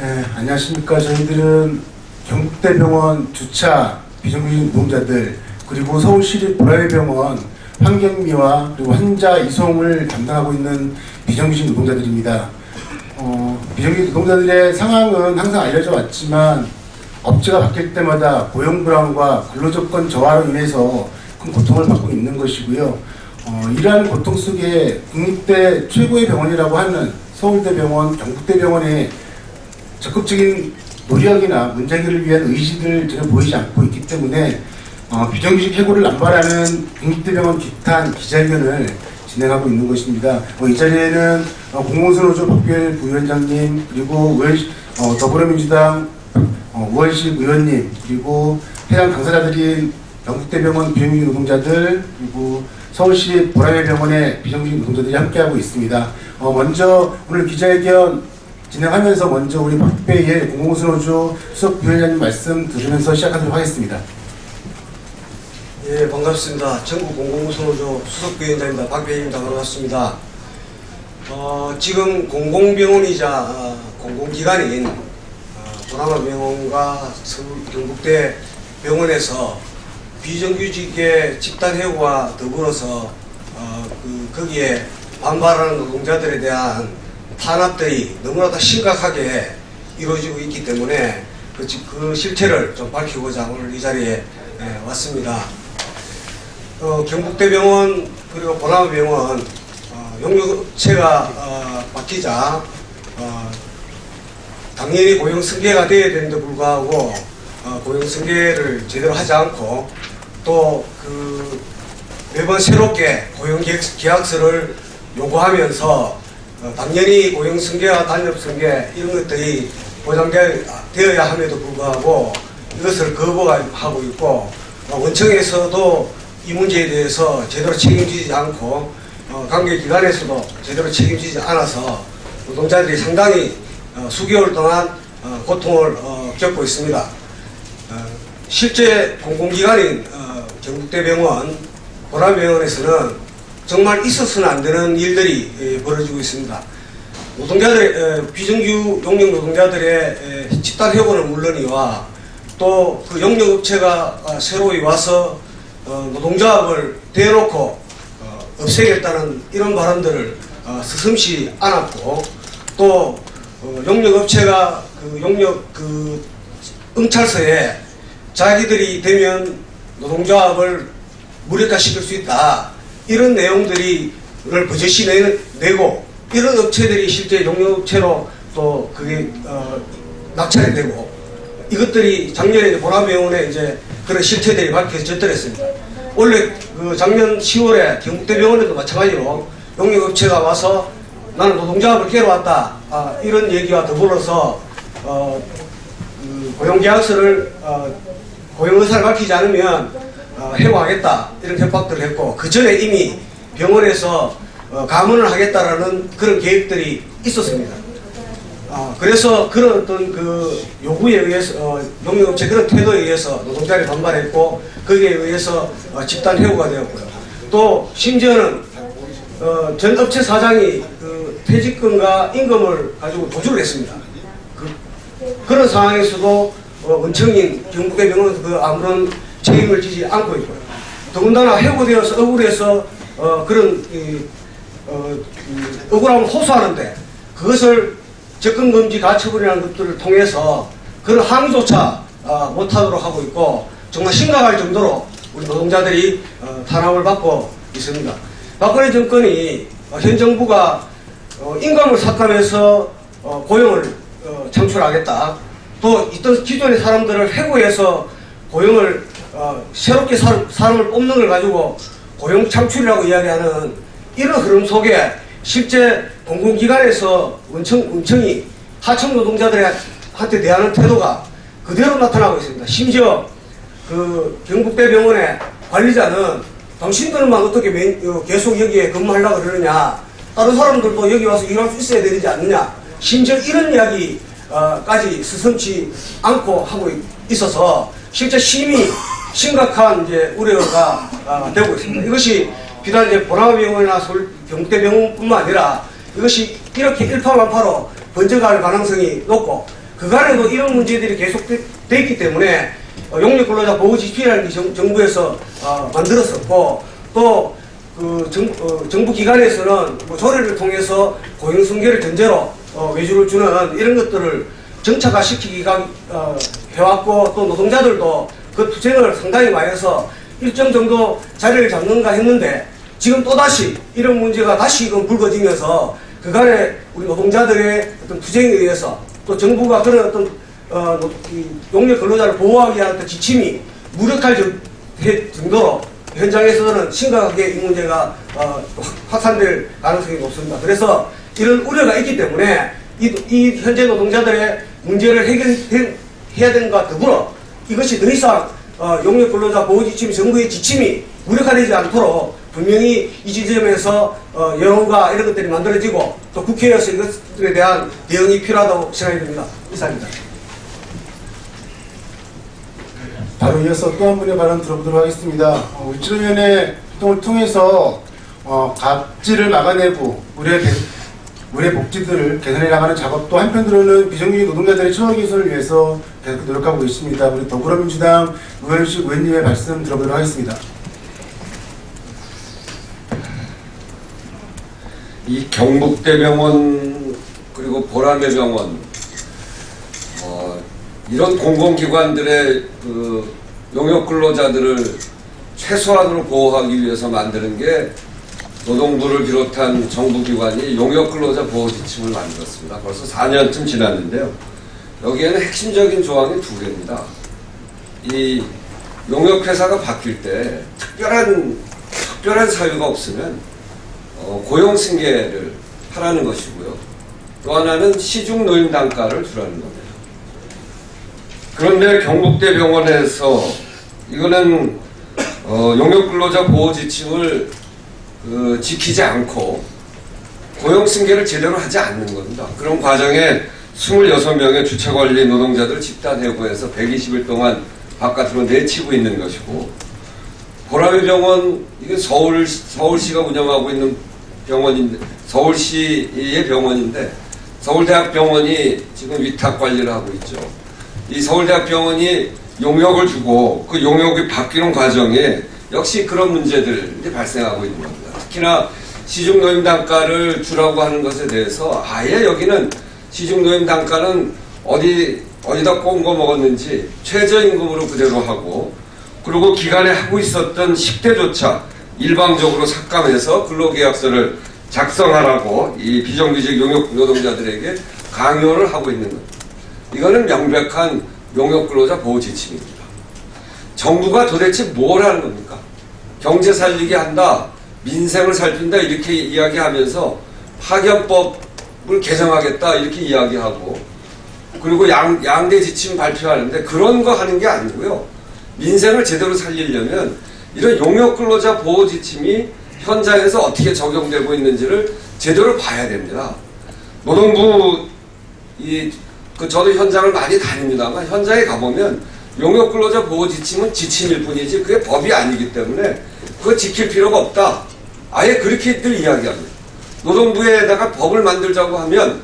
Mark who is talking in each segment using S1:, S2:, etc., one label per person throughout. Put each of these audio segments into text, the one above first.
S1: 네, 안녕하십니까. 저희들은 경북대병원 주차 비정규직 노동자들, 그리고 서울시립 보라매병원 환경미화 그리고 환자 이송을 담당하고 있는 비정규직 노동자들입니다. 비정규직 노동자들의 상황은 항상 알려져 왔지만 업체가 바뀔 때마다 고용 불안과 근로조건 저하로 인해서 큰 고통을 받고 있는 것이고요. 이러한 고통 속에 국립대 최고의 병원이라고 하는 서울대병원, 경북대병원의 적극적인 노력이나 문제 해결을 위한 의지를 전혀 보이지 않고 있기 때문에 비정규직 해고를 남발하는 국립대병원 규탄 기자회견을 진행하고 있는 것입니다. 이 자리에는 공공노조 박별 부위원장님, 그리고 더불어민주당 우원식 의원님, 그리고 해당 당사자들인 경북대병원 비정규직 노동자들, 그리고 서울시 보라매병원의 비정규직 노동자들이 함께하고 있습니다. 먼저 오늘 기자회견 진행하면서 먼저 우리 박배일 공공노조 수석 부위원장님 말씀 들으면서 시작하도록 하겠습니다.
S2: 예, 반갑습니다. 전국 공공노조 수석 부위원장입니다. 박배일입니다. 반갑습니다. 지금 공공병원이자 공공기관인 보라매병원과 서울 경북대 병원에서 비정규직의 집단 해고와 더불어서 거기에 반발하는 노동자들에 대한 탄압들이 너무나도 심각하게 이루어지고 있기 때문에 그 실체를 좀 밝히고자 오늘 이 자리에 왔습니다. 경북대병원 그리고 보라매병원 용역업체가 바뀌자 당연히 고용승계가 되어야 되는데 불구하고 고용승계를 제대로 하지 않고 또 매번 새롭게 고용계약서를 요구하면서 당연히 고용승계와 단협승계 이런 것들이 보장되어야 함에도 불구하고 이것을 거부하고 있고 원청에서도 이 문제에 대해서 제대로 책임지지 않고 관계기관에서도 제대로 책임지지 않아서 노동자들이 상당히 수개월 동안 고통을 겪고 있습니다. 실제 공공기관인 경북대병원, 보라매병원에서는 정말 있어서는 안 되는 일들이 벌어지고 있습니다. 비정규 용역 노동자들의 집단 해고는 물론이와 또 그 용역업체가 새로이 와서 노동조합을 대놓고 없애겠다는 이런 발언들을 스슴시 안았고 또 용역업체가 응찰서에 자기들이 되면 노동조합을 무력화시킬 수 있다 이런 내용들을 버젓이 내고 이런 업체들이 실제 용역업체로 또 그게 낙찰이 되고 이것들이 작년에 보라매병원에 이제 그런 실체들이 밝혀졌더랬습니다. 원래 작년 10월에 경북대병원에도 마찬가지로 용역업체가 와서 나는 노동조합을 깨러 왔다 이런 얘기와 더불어서 고용계약서를 고용의사를 밝히지 않으면 해고하겠다 이런 협박들을 했고 그 전에 이미 병원에서 감원을 하겠다라는 그런 계획들이 있었습니다. 그래서 그런 어떤 요구에 의해서 용역업체 그런 태도에 의해서 노동자들이 반발했고 거기에 의해서 집단 해고가 되었고요. 또 심지어는 전 업체 사장이 퇴직금과 임금을 가지고 도주를 했습니다. 그런 상황에서도 원청인 경북대병원에서 아무런 책임을 지지 않고 있고요. 더군다나 해고되어서 억울해서 그런 억울함을 호소하는데 그것을 접근금지 가처분이라는 것들을 통해서 그런 항의조차 못하도록 하고 있고 정말 심각할 정도로 우리 노동자들이 탄압을 받고 있습니다. 박근혜 정권이 현 정부가 임금을 삭감해서 고용을 창출하겠다. 또 있던 기존의 사람들을 해고해서 고용을 새롭게 사람을 뽑는 걸 가지고 고용 창출이라고 이야기하는 이런 흐름 속에 실제 공공기관에서 원청이 하청 노동자들한테 대하는 태도가 그대로 나타나고 있습니다. 심지어 경북대병원의 관리자는 당신들만 어떻게 계속 여기에 근무하려고 그러느냐, 다른 사람들도 여기 와서 일할 수 있어야 되지 않느냐, 심지어 이런 이야기까지 스슴치 않고 하고 있어서 실제 심각한 이제 우려가 되고 있습니다. 이것이 비단 이제 보라매병원이나 서울 경북대병원뿐만 아니라 이것이 이렇게 일파만파로 번져갈 가능성이 높고 그간에도 이런 문제들이 계속됐기 때문에 용역 근로자 보호 지침이라는 게 정부에서 만들었었고, 또 정부 기관에서는 뭐 조례를 통해서 고용 승계를 전제로 외주를 주는 이런 것들을 정착화시키기가 해왔고, 또 노동자들도 그 투쟁을 상당히 많이 해서 일정 정도 자리를 잡는가 했는데, 지금 또다시 이런 문제가 다시금 불거지면서 그간에 우리 노동자들의 어떤 투쟁에 의해서 또 정부가 그런 어떤 이 용역 근로자를 보호하기 위한 어떤 지침이 무력할 정도로 현장에서는 심각하게 이 문제가 확산될 가능성이 높습니다. 그래서 이런 우려가 있기 때문에 이 현재 노동자들의 문제를 해결해야 되는 것과 더불어 이것이 더 이상 용역 근로자 보호 지침이 정부의 지침이 무력화되지 않도록 분명히 이 지점에서 여론과 이런 것들이 만들어지고 또 국회에서 이것들에 대한 대응이 필요하다고 생각이 듭니다. 이상입니다.
S1: 바로 이어서 또 한 분의 발언 들어보도록 하겠습니다. 울지로위원회 활동을 통해서 갑질을 막아내고 우리의 복지들을 개선해 나가는 작업도 한편으로는 비정규직 노동자들의 처우 개선을 위해서 계속 노력하고 있습니다. 우리 더불어민주당 우현식 의원님의 말씀 들어보도록 하겠습니다.
S3: 이 경북대병원 그리고 보라매병원 이런 공공기관들의 그 용역 근로자들을 최소한으로 보호하기 위해서 만드는 게 노동부를 비롯한 정부기관이 용역 근로자 보호 지침을 만들었습니다. 벌써 4년쯤 지났는데요. 여기에는 핵심적인 조항이 두 개입니다. 이 용역회사가 바뀔 때 특별한 사유가 없으면 고용 승계를 하라는 것이고요. 또 하나는 시중 노임 단가를 주라는 겁니다. 그런데 경북대병원에서 이거는 용역 근로자 보호 지침을 지키지 않고 고용 승계를 제대로 하지 않는 겁니다. 그런 과정에 26명의 주차관리 노동자들 집단 해고해서 120일 동안 바깥으로 내치고 있는 것이고, 보라매병원 이게 서울시가 운영하고 있는 병원인데, 서울시의 병원인데 서울대학병원이 지금 위탁 관리를 하고 있죠. 이 서울대학병원이 용역을 주고 그 용역이 바뀌는 과정에 역시 그런 문제들이 발생하고 있는 겁니다. 특히나 시중노임 단가를 주라고 하는 것에 대해서 아예 여기는 시중노임 단가는 어디다 꼰거 먹었는지 최저임금으로 그대로 하고, 그리고 기간에 하고 있었던 10대조차 일방적으로 삭감해서 근로계약서를 작성하라고 이 비정규직 용역 노동자들에게 강요를 하고 있는 겁니다. 이거는 명백한 용역 근로자 보호 지침입니다. 정부가 도대체 뭘 하는 겁니까? 경제 살리게 한다, 민생을 살핀다 이렇게 이야기하면서 파견법을 개정하겠다 이렇게 이야기하고, 그리고 양대 지침 발표하는데 그런 거 하는 게 아니고요. 민생을 제대로 살리려면 이런 용역 근로자 보호 지침이 현장에서 어떻게 적용되고 있는지를 제대로 봐야 됩니다. 노동부 저도 현장을 많이 다닙니다만 현장에 가보면 용역 근로자 보호 지침은 지침일 뿐이지 그게 법이 아니기 때문에 그거 지킬 필요가 없다. 아예 그렇게들 이야기합니다. 노동부에다가 법을 만들자고 하면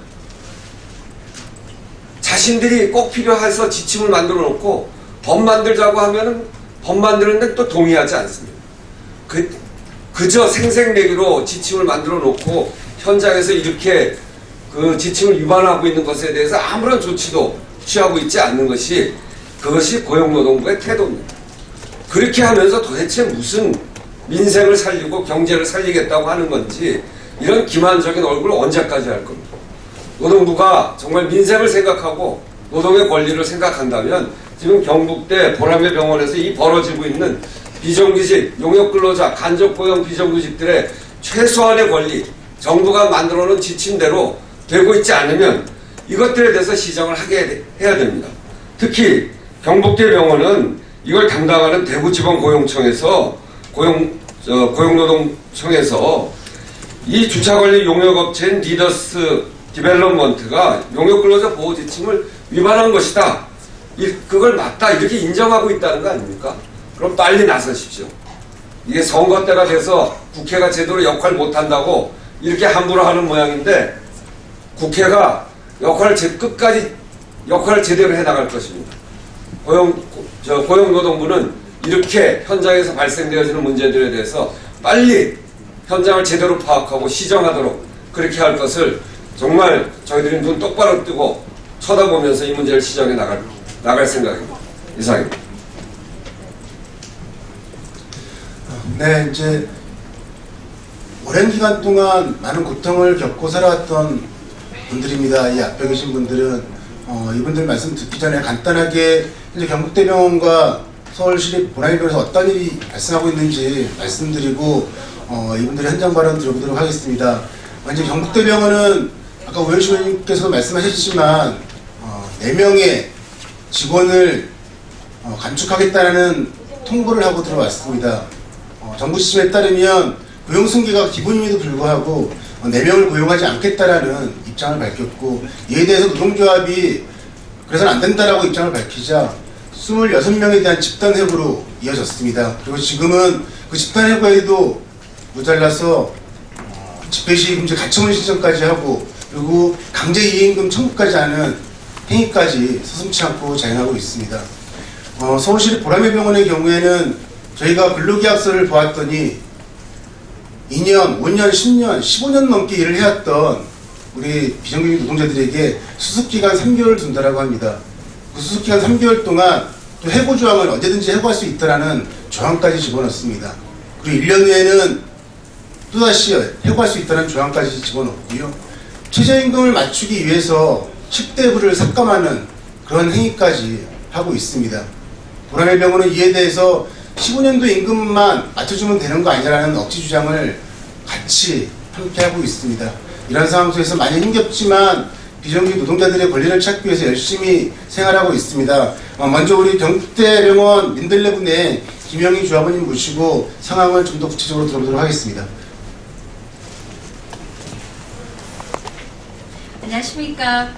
S3: 자신들이 꼭 필요해서 지침을 만들어 놓고 법 만들자고 하면은 법 만드는데 또 동의하지 않습니다. 그저 생색내기로 지침을 만들어 놓고 현장에서 이렇게 그 지침을 위반하고 있는 것에 대해서 아무런 조치도 취하고 있지 않는 것이 그것이 고용노동부의 태도입니다. 그렇게 하면서 도대체 무슨 민생을 살리고 경제를 살리겠다고 하는 건지 이런 기만적인 얼굴을 언제까지 할 겁니다. 노동부가 정말 민생을 생각하고 노동의 권리를 생각한다면 지금 경북대 보라매병원에서 이 벌어지고 있는 비정규직, 용역근로자, 간접고용 비정규직들의 최소한의 권리, 정부가 만들어놓은 지침대로 되고 있지 않으면 이것들에 대해서 시정을 해야 됩니다. 특히 경북대병원은 이걸 담당하는 대구지방고용청에서 고용노동청에서 이 주차관리 용역업체인 리더스 디벨롭먼트가 용역근로자 보호 지침을 위반한 것이다. 그걸 맞다 이렇게 인정하고 있다는 거 아닙니까? 그럼 빨리 나서십시오. 이게 선거 때가 돼서 국회가 제대로 역할 못한다고 이렇게 함부로 하는 모양인데 국회가 역할을 끝까지 역할을 제대로 해나갈 것입니다. 고용노동부는 이렇게 현장에서 발생되어지는 문제들에 대해서 빨리 현장을 제대로 파악하고 시정하도록 그렇게 할 것을 정말 저희들이 눈 똑바로 뜨고 쳐다보면서 이 문제를 시정해 나갈 생각입니다. 이상입니다.
S1: 네, 이제 오랜 기간 동안 많은 고통을 겪고 살아왔던 분들입니다. 이 앞에 계신 분들은 이분들 말씀 듣기 전에 간단하게 이제 경북대병원과 서울시립 보라일병원에서 어떤 일이 발생하고 있는지 말씀드리고 이분들의 현장 발언 들어보도록 하겠습니다. 이제 경북대병원은 아까 오영식 의원님께서도 말씀하셨지만 4명의 직원을 감축하겠다는 통보를 하고 들어왔습니다. 정부 지침에 따르면 고용 승계가 기본임에도 불구하고 4명을 고용하지 않겠다라는 입장을 밝혔고, 이에 대해서 노동조합이 그래서는 안 된다라고 입장을 밝히자 26명에 대한 집단 해고로 이어졌습니다. 그리고 지금은 그 집단 해고에도 모자라서 집회시위 금지 가처분 신청까지 하고, 그리고 강제 이행금 청구까지 하는 행위까지 서슴지 않고 자행하고 있습니다. 서울시립 보라매병원의 경우에는 저희가 근로계약서를 보았더니 2년, 5년, 10년, 15년 넘게 일을 해왔던 우리 비정규직 노동자들에게 수습기간 3개월을 둔다라고 합니다. 그 수습기간 3개월 동안 또 해고 조항을 언제든지 해고할 수 있다라는 조항까지 집어넣습니다. 그리고 1년 후에는 또다시 해고할 수 있다는 조항까지 집어넣고요. 최저임금을 맞추기 위해서 10대 부를 삭감하는 그런 행위까지 하고 있습니다. 보라매병원은 이에 대해서 15년도 임금만 맞춰주면 되는 거 아니냐라는 억지 주장을 같이 함께 하고 있습니다. 이런 상황 속에서 많이 힘겹지만 비정규직 노동자들의 권리를 찾기 위해서 열심히 생활하고 있습니다. 먼저 우리 경북대병원 민들레분의 김영희 조합원님 모시고 상황을 좀 더 구체적으로 들어보도록 하겠습니다.
S4: 안녕하십니까.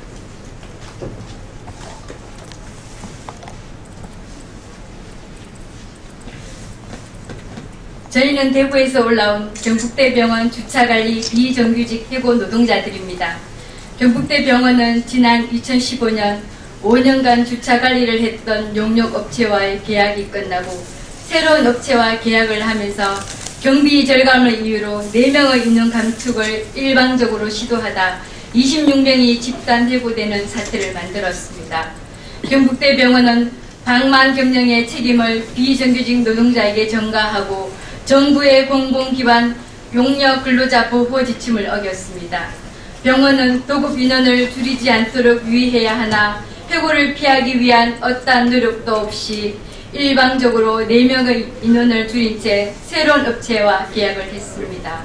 S4: 저희는 대구에서 올라온 경북대병원 주차관리 비정규직 해고 노동자들입니다. 경북대병원은 지난 2015년 5년간 주차관리를 했던 용역업체와의 계약이 끝나고 새로운 업체와 계약을 하면서 경비 절감을 이유로 4명의 인원 감축을 일방적으로 시도하다 26명이 집단 해고되는 사태를 만들었습니다. 경북대병원은 방만 경영의 책임을 비정규직 노동자에게 전가하고 정부의 공공기관 용역 근로자 보호 지침을 어겼습니다. 병원은 도급 인원을 줄이지 않도록 유의해야 하나 해고를 피하기 위한 어떠한 노력도 없이 일방적으로 4명의 인원을 줄인 채 새로운 업체와 계약을 했습니다.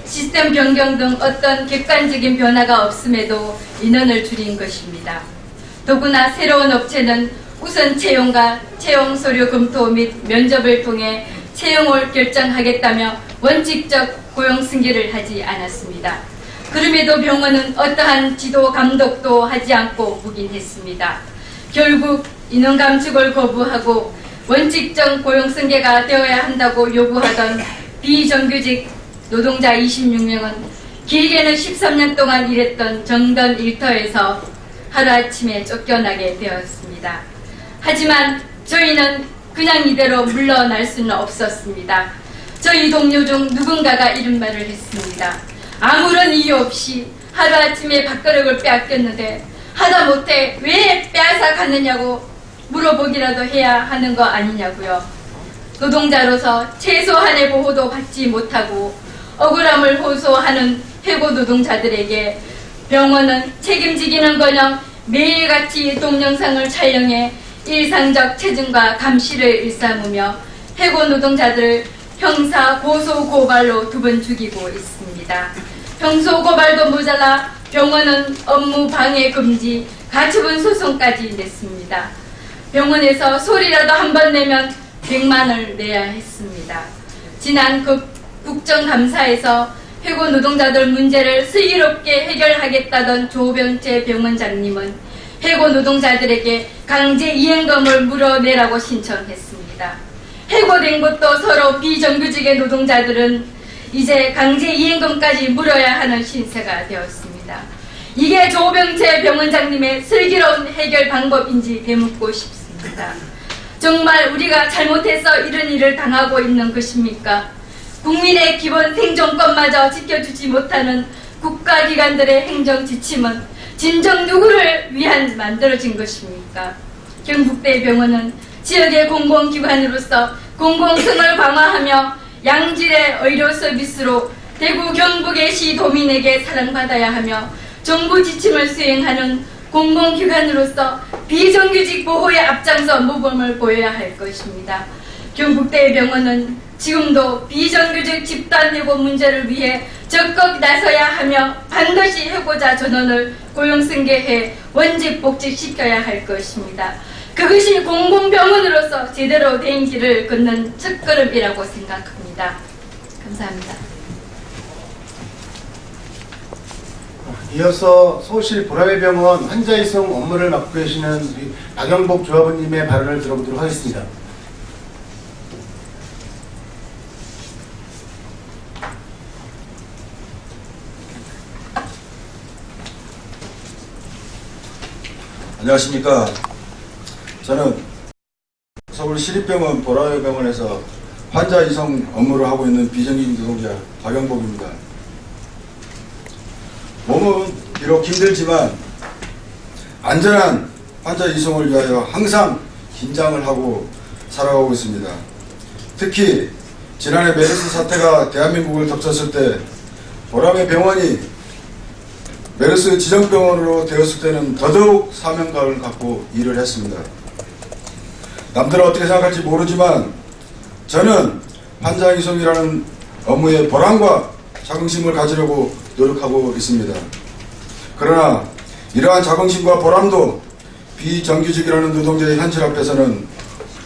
S4: 시스템 변경 등 어떤 객관적인 변화가 없음에도 인원을 줄인 것입니다. 더구나 새로운 업체는 우선 채용과 채용 서류 검토 및 면접을 통해 채용을 결정하겠다며 원칙적 고용 승계를 하지 않았습니다. 그럼에도 병원은 어떠한 지도 감독도 하지 않고 묵인했습니다. 결국 인원 감축을 거부하고 원칙적 고용 승계가 되어야 한다고 요구하던 비정규직 노동자 26명은 길게는 13년 동안 일했던 정던 일터에서 하루아침에 쫓겨나게 되었습니다. 하지만 저희는 그냥 이대로 물러날 수는 없었습니다. 저희 동료 중 누군가가 이런 말을 했습니다. 아무런 이유 없이 하루아침에 밥그릇을 빼앗겼는데 하다못해 왜 빼앗아 갔느냐고 물어보기라도 해야 하는 거 아니냐고요. 노동자로서 최소한의 보호도 받지 못하고 억울함을 호소하는 해고 노동자들에게 병원은 책임지기는커녕 매일같이 동영상을 촬영해 일상적 체증과 감시를 일삼으며 해고 노동자들을 형사 고소 고발로 2번 죽이고 있습니다. 형소 고발도 모자라 병원은 업무 방해 금지, 가처분 소송까지 냈습니다. 병원에서 소리라도 한 번 내면 100만 원을 내야 했습니다. 지난 국정감사에서 해고 노동자들 문제를 슬기롭게 해결하겠다던 조병채 병원장님은 해고 노동자들에게 강제 이행금을 물어내라고 신청했습니다. 해고된 것도 서로 비정규직의 노동자들은 이제 강제 이행금까지 물어야 하는 신세가 되었습니다. 이게 조병채 병원장님의 슬기로운 해결 방법인지 되묻고 싶습니다. 정말 우리가 잘못해서 이런 일을 당하고 있는 것입니까? 국민의 기본 생존권마저 지켜주지 못하는 국가기관들의 행정 지침은 진정 누구를 위한 만들어진 것입니까? 경북대병원은 지역의 공공기관으로서 공공성을 강화하며 양질의 의료 서비스로 대구 경북의 시도민에게 사랑받아야 하며 정부 지침을 수행하는 공공기관으로서 비정규직 보호에 앞장서 모범을 보여야 할 것입니다. 경북대병원은 지금도 비정규직 집단해고 문제를 위해 적극 나서야 하며 반드시 해고자 전원을 고용승계해 원직 복직시켜야 할 것입니다. 그것이 공공병원으로서 제대로 된 길을 걷는 첫걸음이라고 생각합니다. 감사합니다.
S1: 이어서 서울시 보라매병원 환자이송 업무를 맡고 계시는 우리 박영복 조합원님의 발언을 들어보도록 하겠습니다.
S5: 안녕하십니까. 저는 서울시립병원 보라매병원에서 환자 이송 업무를 하고 있는 비정규직 노동자 박영복입니다. 몸은 비록 힘들지만 안전한 환자 이송을 위하여 항상 긴장을 하고 살아가고 있습니다. 특히 지난해 메르스 사태가 대한민국을 덮쳤을 때 보라매병원이 메르스 지정병원으로 되었을 때는 더더욱 사명감을 갖고 일을 했습니다. 남들은 어떻게 생각할지 모르지만 저는 환자 이송이라는 업무에 보람과 자긍심을 가지려고 노력하고 있습니다. 그러나 이러한 자긍심과 보람도 비정규직이라는 노동자의 현실 앞에서는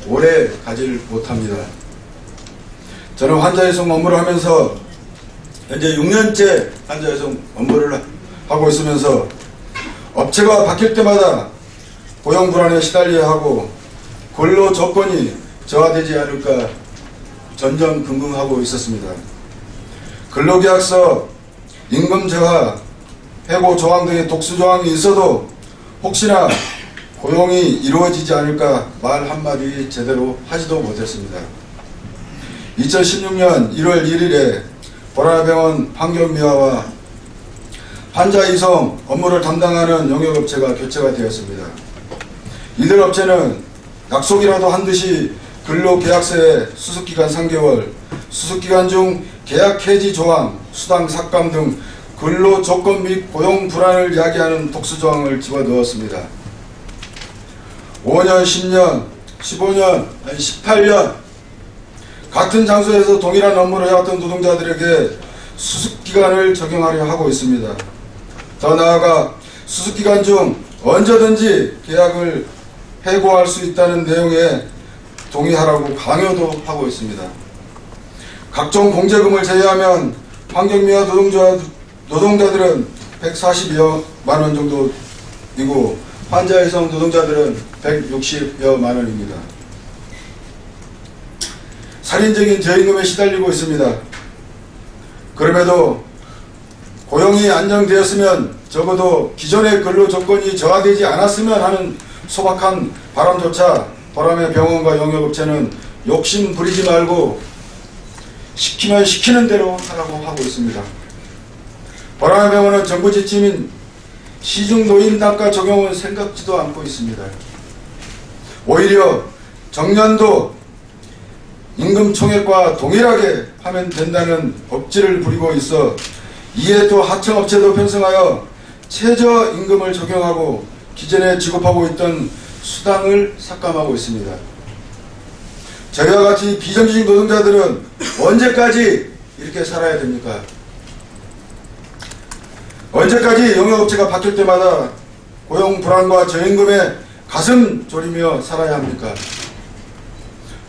S5: 오래 가지를 못합니다. 저는 환자 이송 업무를 하면서 현재 6년째 환자 이송 업무를 하고 있으면서 업체가 바뀔 때마다 고용 불안에 시달려야 하고 근로 조건이 저하되지 않을까 전전긍긍하고 있었습니다. 근로계약서, 임금 저하, 해고 조항 등의 독수 조항이 있어도 혹시나 고용이 이루어지지 않을까 말 한마디 제대로 하지도 못했습니다. 2016년 1월 1일에 보라매병원 환경미화와 환자 이송 업무를 담당하는 용역업체가 교체가 되었습니다. 이들 업체는 약속이라도 한 듯이 근로계약서에 수습기간 3개월, 수습기간 중 계약 해지 조항, 수당 삭감 등 근로 조건 및 고용 불안을 야기하는 독수 조항을 집어넣었습니다. 5년, 10년, 15년, 18년 같은 장소에서 동일한 업무를 해왔던 노동자들에게 수습기간을 적용하려 하고 있습니다. 더 나아가 수습기간 중 언제든지 계약을 해고할 수 있다는 내용에 동의하라고 강요도 하고 있습니다. 각종 공제금을 제외하면 환경미화 노동자들은 140여만 원 정도이고 환자 이송 노동자들은 160여만 원입니다. 살인적인 저임금에 시달리고 있습니다. 그럼에도 고용이 안정되었으면 적어도 기존의 근로 조건이 저하되지 않았으면 하는 소박한 바람조차 보라매병원과 용역업체는 욕심 부리지 말고 시키면 시키는 대로 하라고 하고 있습니다. 보라매병원은 정부 지침인 시중 노인 단가 적용은 생각지도 않고 있습니다. 오히려 정년도 임금 총액과 동일하게 하면 된다는 법지를 부리고 있어 이에 또 하청업체도 편성하여 최저임금을 적용하고 기존에 지급하고 있던 수당을 삭감하고 있습니다. 저희와 같이 비정규직 노동자들은 언제까지 이렇게 살아야 됩니까? 언제까지 용역업체가 바뀔 때마다 고용 불안과 저임금에 가슴 졸이며 살아야 합니까?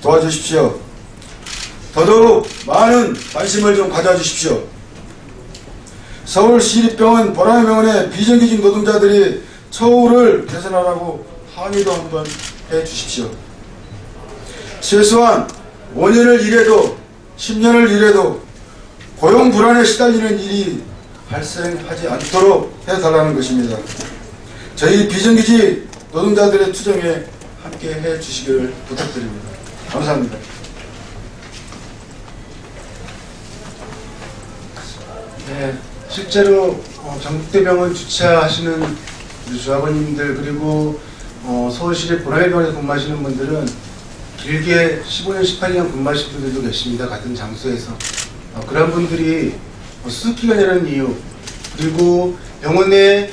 S5: 도와주십시오. 더더욱 많은 관심을 좀 가져주십시오. 서울시립병원 보라매병원의 비정규직 노동자들이 처우를 개선하라고 항의도 한번 해주십시오. 최소한 5년을 일해도 10년을 일해도 고용 불안에 시달리는 일이 발생하지 않도록 해달라는 것입니다. 저희 비정규직 노동자들의 투쟁에 함께 해주시기를 부탁드립니다. 감사합니다.
S1: 네, 실제로 경북대병원 주차하시는 우리 조합원님들 그리고 서울시립 보라일병원에서 근무하시는 분들은 길게 15년, 18년 근무하신 분들도 계십니다. 같은 장소에서. 그런 분들이 수습기가 되는 이유 그리고 병원의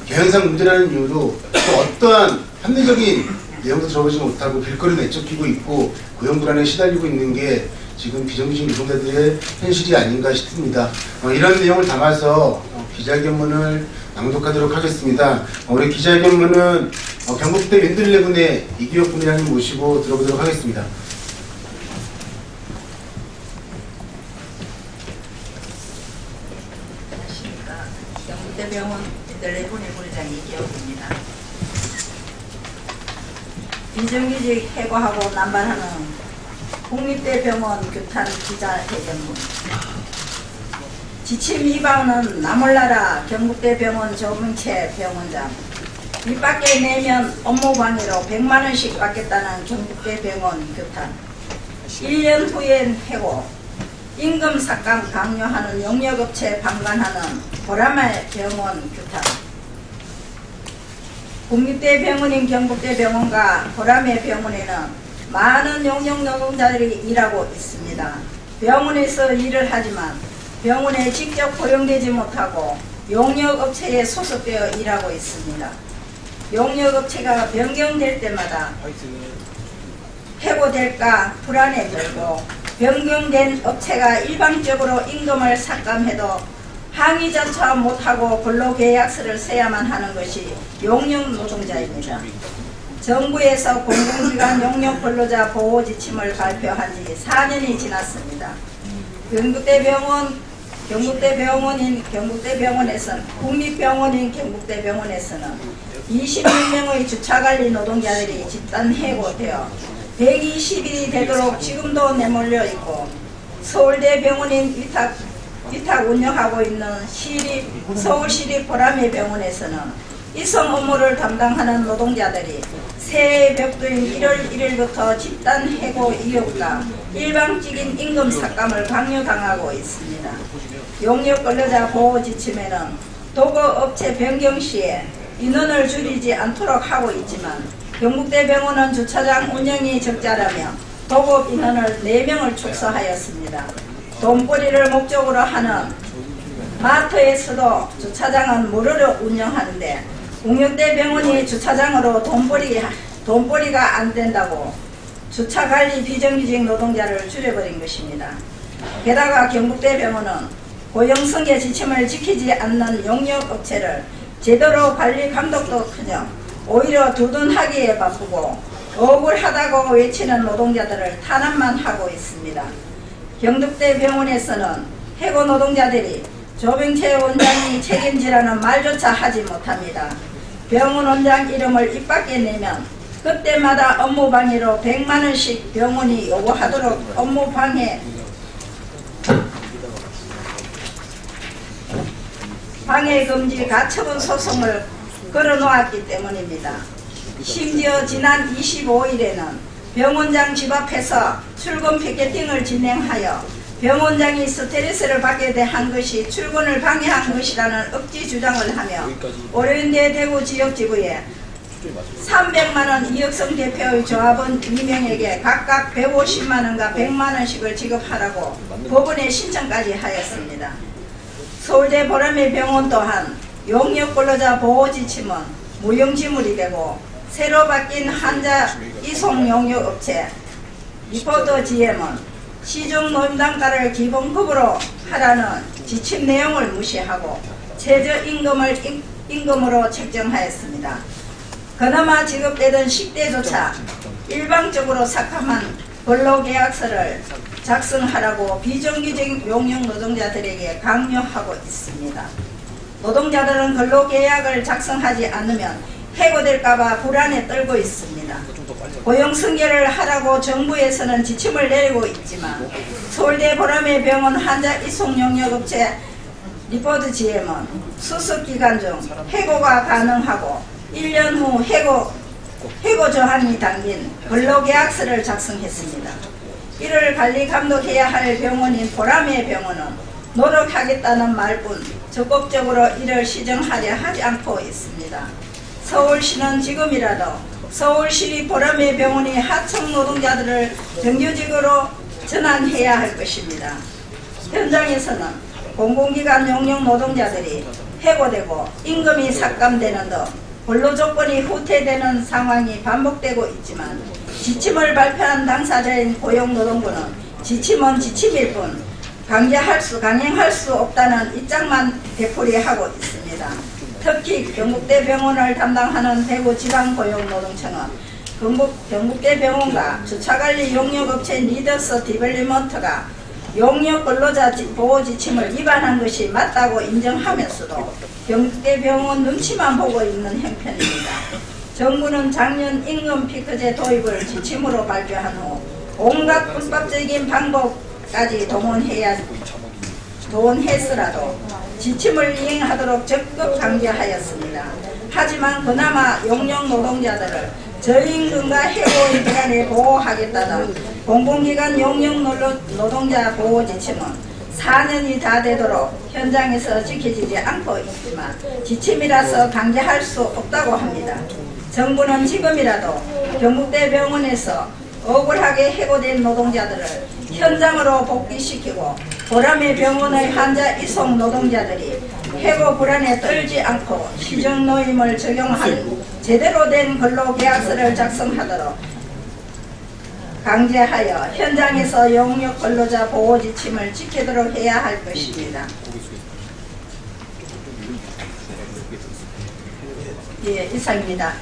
S1: 개연상 문제라는 이유로 또 어떠한 합리적인 내용도 들어보지 못하고 길거리 내쫓기고 있고 고용불안에 시달리고 있는 게 지금 비정규직 노동자들의 현실이 아닌가 싶습니다. 이런 내용을 담아서 기자회견문을 낭독하도록 하겠습니다. 우리 기자회견문은 경북대 윈들레군의 이기혁 군이라는 모시고 들어보도록 하겠습니다.
S6: 안녕하십니까. 경북대병원 윈들레군의 부의장 이기혁입니다. 비정규직 해고하고 남발하는 국립대병원 규탄 기자회견문. 지침 위반은 나몰라라 경북대병원 조명채 병원장. 입 밖에 내면 업무방해로 100만원씩 받겠다는 경북대병원 규탄. 1년 후엔 해고. 임금 삭감 강요하는 용역업체 방관하는 보라매 병원 규탄. 국립대병원인 경북대병원과 보라매 병원에는 많은 용역 노동자들이 일하고 있습니다. 병원에서 일을 하지만 병원에 직접 고용되지 못하고 용역업체에 소속되어 일하고 있습니다. 용역업체가 변경될 때마다 해고될까 불안에 들고 변경된 업체가 일방적으로 임금을 삭감해도 항의조차 못하고 근로계약서를 써야만 하는 것이 용역 노동자입니다. 정부에서 공공기관 용역 근로자 보호 지침을 발표한 지 4년이 지났습니다. 경북대병원인 경북대병원에서는 국립병원인 경북대병원에서는 26명의 주차관리 노동자들이 집단 해고되어 120일이 되도록 지금도 내몰려 있고 서울대병원인 위탁 운영하고 있는 서울시립 보라매 병원에서는 이송 업무를 담당하는 노동자들이 새해 벽두인 1월 1일부터 집단 해고 이유가 일방적인 임금 삭감을 강요당하고 있습니다. 용역 근로자 보호 지침에는 도급업체 변경 시에 인원을 줄이지 않도록 하고 있지만 경북대병원은 주차장 운영이 적자라며 도급 인원을 4명을 축소하였습니다. 돈벌이를 목적으로 하는 마트에서도 주차장은 무료로 운영하는데 국립대병원이 주차장으로 돈벌이가 안 된다고 주차관리 비정규직 노동자를 줄여버린 것입니다. 게다가 경북대병원은 고용승계 지침을 지키지 않는 용역업체를 제대로 관리 감독도커녕 오히려 두둔하기에 바쁘고 억울하다고 외치는 노동자들을 탄압만 하고 있습니다. 경북대병원에서는 해고 노동자들이 조병채 원장이 책임지라는 말조차 하지 못합니다. 병원 원장 이름을 입 밖에 내면 그때마다 업무방해로 100만원씩 병원이 요구하도록 업무방해 방해금지 가처분 소송을 걸어놓았기 때문입니다. 심지어 지난 25일에는 병원장 집 앞에서 출근 피켓팅을 진행하여 병원장이 스트레스를 받게 한 것이 출근을 방해한 것이라는 억지 주장을 하며 오륜대 대구 지역지구에 300만원 이혁성 대표의 조합원 2명에게 각각 150만원과 100만원씩을 지급하라고 법원에 신청까지 하였습니다. 서울대 보라매 병원 또한 용역 근로자 보호 지침은 무용지물이 되고 새로 바뀐 환자 이송 용역 업체 리포터 GM은 시중 노임단가를 기본급으로 하라는 지침 내용을 무시하고 최저임금을 임금으로 책정하였습니다. 그나마 지급되던 식대조차 일방적으로 삭감한 근로계약서를 작성하라고 비정규직 용역 노동자들에게 강요하고 있습니다. 노동자들은 근로계약을 작성하지 않으면 해고될까봐 불안에 떨고 있습니다. 고용승계를 하라고 정부에서는 지침을 내리고 있지만 서울대 보라매 병원 환자 이송 용역업체 리포트 GM은 수습 기간 중 해고가 가능하고 1년 후 해고 조항이 담긴 근로계약서를 작성했습니다. 이를 관리 감독해야 할 병원인 보람의 병원은 노력하겠다는 말뿐 적극적으로 이를 시정하려 하지 않고 있습니다. 서울시는 지금이라도 서울시 보람의 병원이 하청 노동자들을 정규직으로 전환해야 할 것입니다. 현장에서는 공공기관 용역 노동자들이 해고되고 임금이 삭감되는 등 근로조건이 후퇴되는 상황이 반복되고 있지만 지침을 발표한 당사자인 고용노동부는 지침은 지침일 뿐 강행할 수 없다는 입장만 되풀이하고 있습니다. 특히 경북대병원을 담당하는 대구지방고용노동청은 경북대병원과 주차관리 용역업체 리더스 디벨리먼트가 용역 근로자 보호 지침을 위반한 것이 맞다고 인정하면서도 경북대병원 눈치만 보고 있는 형편입니다. 정부는 작년 임금 피크제 도입을 지침으로 발표한 후 온갖 불법적인 방법까지 동원했으라도 지침을 이행하도록 적극 강조하였습니다. 하지만 그나마 용역 노동자들을 저임금과 해고인 기간에 보호하겠다는 공공기관 용역 노동자 보호 지침은 4년이 다 되도록 현장에서 지켜지지 않고 있지만 지침이라서 강제할 수 없다고 합니다. 정부는 지금이라도 경북대병원에서 억울하게 해고된 노동자들을 현장으로 복귀시키고 보람의 병원의 환자 이송 노동자들이 해고 불안에 떨지 않고 시정노임을 적용한 제대로 된 근로계약서를 작성하도록 강제하여 현장에서 용역 근로자 보호 지침을 지키도록 해야 할 것입니다. 예, 이상입니다.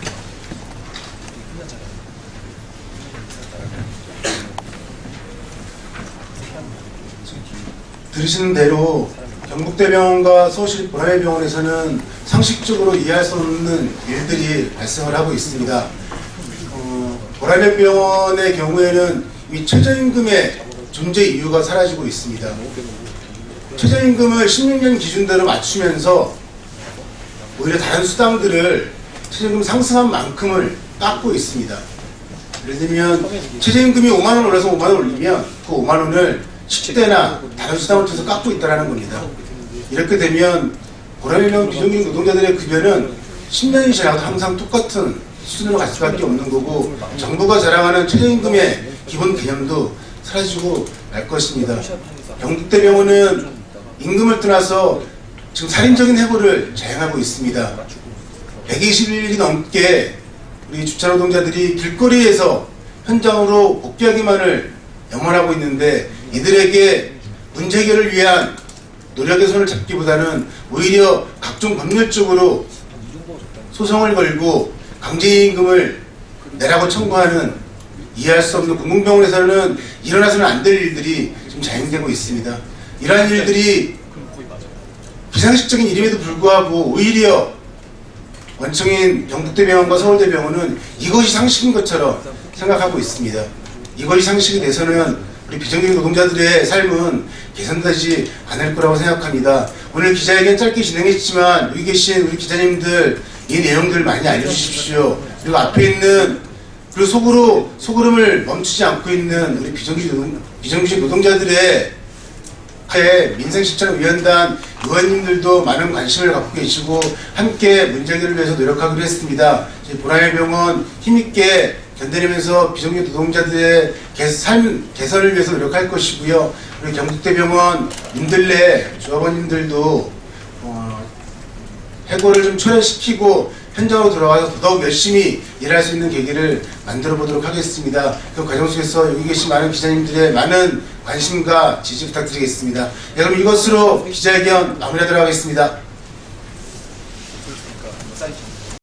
S1: 들으시는 대로 경북대병원과 서울시 보람의 병원에서는 상식적으로 이해할 수 없는 일들이 발생을 하고 있습니다. 보람의 병원의 경우에는 이 최저임금의 존재 이유가 사라지고 있습니다. 최저임금을 16년 기준대로 맞추면서 오히려 다른 수당들을 최저임금 상승한 만큼을 깎고 있습니다. 예를 들면 최저임금이 5만원 올라서 5만원 올리면 그 5만원을 10대나 다른 수당을 통해서 깎고 있다는 겁니다. 이렇게 되면 보람의 병원 비정규직 노동자들의 급여는 10년이 지나도 항상 똑같은 수준으로 갈 수밖에 없는 거고 정부가 자랑하는 최저임금의 기본 개념도 사라지고 말 것입니다. 경북대병원은 임금을 떠나서 지금 살인적인 해고를 자행하고 있습니다. 120일이 넘게 우리 주차노동자들이 길거리에서 현장으로 복귀하기만을 염원하고 있는데 이들에게 문제 해결을 위한 노력의 손을 잡기보다는 오히려 각종 법률적으로 소송을 걸고 강제임금을 내라고 청구하는 이해할 수 없는 공공병원에서는 일어나서는 안 될 일들이 지금 자행되고 있습니다. 이러한 일들이 비상식적인 일임에도 불구하고 오히려 원청인 경북대병원과 서울대병원은 이것이 상식인 것처럼 생각하고 있습니다. 이것이 상식이 돼서는 우리 비정규직 노동자들의 삶은 개선되지 않을 거라고 생각합니다. 오늘 기자회견 짧게 진행했지만 여기 계신 우리 기자님들 이 내용들 많이 알려주십시오. 그리고 앞에 있는 그리고 소구름을 멈추지 않고 있는 우리 비정규직 노동자들의 민생실천위원단 의원님들도 많은 관심을 갖고 계시고 함께 문제 해결을 위해서 노력하기로 했습니다. 보람의 병원 힘있게 견뎌내면서 비정규직 노동자들의 삶 개선을 위해서 노력할 것이고요. 우리 경북대병원 민들레 조합원님들도 해고를 좀 초래시키고 현장으로 돌아와서 더더욱 열심히 일할 수 있는 계기를 만들어 보도록 하겠습니다. 그 과정 속에서 여기 계신 많은 기자님들의 많은 관심과 지지 부탁드리겠습니다. 그럼 이것으로 기자회견 마무리하도록 하겠습니다.